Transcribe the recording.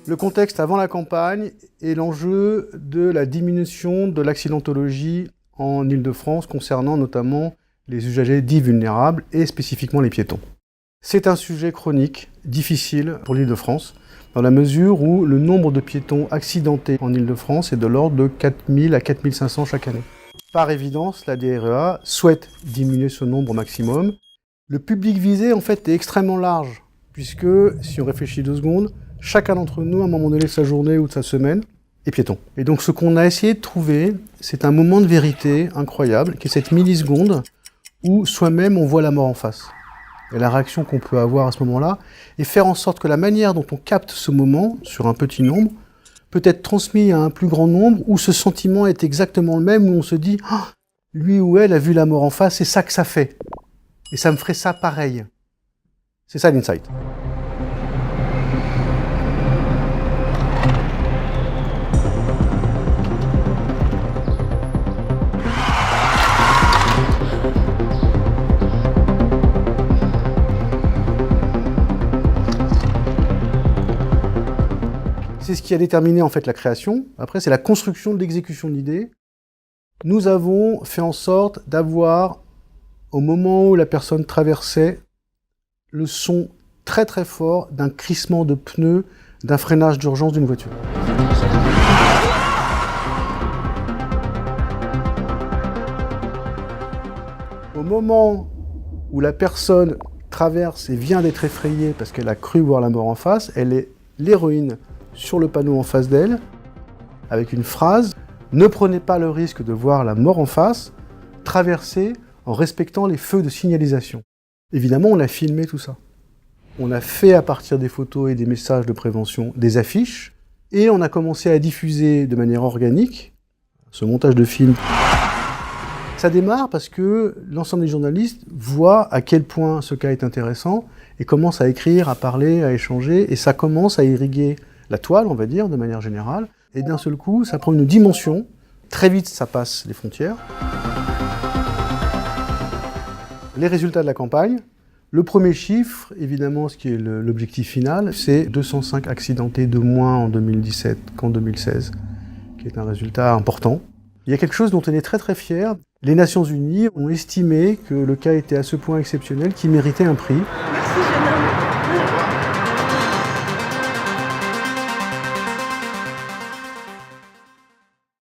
Le contexte avant la campagne est l'enjeu de la diminution de l'accidentologie en Île-de-France concernant notamment les usagers dits vulnérables et spécifiquement les piétons. C'est un sujet chronique, difficile pour l'Île-de-France, dans la mesure où le nombre de piétons accidentés en Île-de-France est de l'ordre de 4000 à 4500 chaque année. Par évidence, la DREA souhaite diminuer ce nombre au maximum. Le public visé, en fait, est extrêmement large, puisque, si on réfléchit 2 secondes, chacun d'entre nous, à un moment donné de sa journée ou de sa semaine, est piéton. Et donc, ce qu'on a essayé de trouver, c'est un moment de vérité incroyable, qui est cette milliseconde où soi-même on voit la mort en face. Et la réaction qu'on peut avoir à ce moment-là, et faire en sorte que la manière dont on capte ce moment sur un petit nombre peut être transmis à un plus grand nombre où ce sentiment est exactement le même, où on se dit oh, lui ou elle a vu la mort en face, c'est ça que ça fait. Et ça me ferait ça pareil. C'est ça l'insight. C'est ce qui a déterminé en fait la création. Après, c'est la construction de l'exécution de l'idée. Nous avons fait en sorte d'avoir, au moment où la personne traversait, le son très très fort d'un crissement de pneus, d'un freinage d'urgence d'une voiture. Au moment où la personne traverse et vient d'être effrayée parce qu'elle a cru voir la mort en face, elle est l'héroïne sur le panneau en face d'elle, avec une phrase « Ne prenez pas le risque de voir la mort en face, traversez en respectant les feux de signalisation ». Évidemment, on a filmé tout ça. On a fait à partir des photos et des messages de prévention des affiches, et on a commencé à diffuser de manière organique ce montage de film. Ça démarre parce que l'ensemble des journalistes voient à quel point ce cas est intéressant et commencent à écrire, à parler, à échanger, et ça commence à irriguer la toile, on va dire, de manière générale, et d'un seul coup, ça prend une dimension, très vite ça passe les frontières. Les résultats de la campagne, le premier chiffre, évidemment, ce qui est l'objectif final, c'est 205 accidentés de moins en 2017 qu'en 2016, qui est un résultat important. Il y a quelque chose dont on est très très fier. Les Nations Unies ont estimé que le cas était à ce point exceptionnel qu'il méritait un prix. Merci, jeune homme.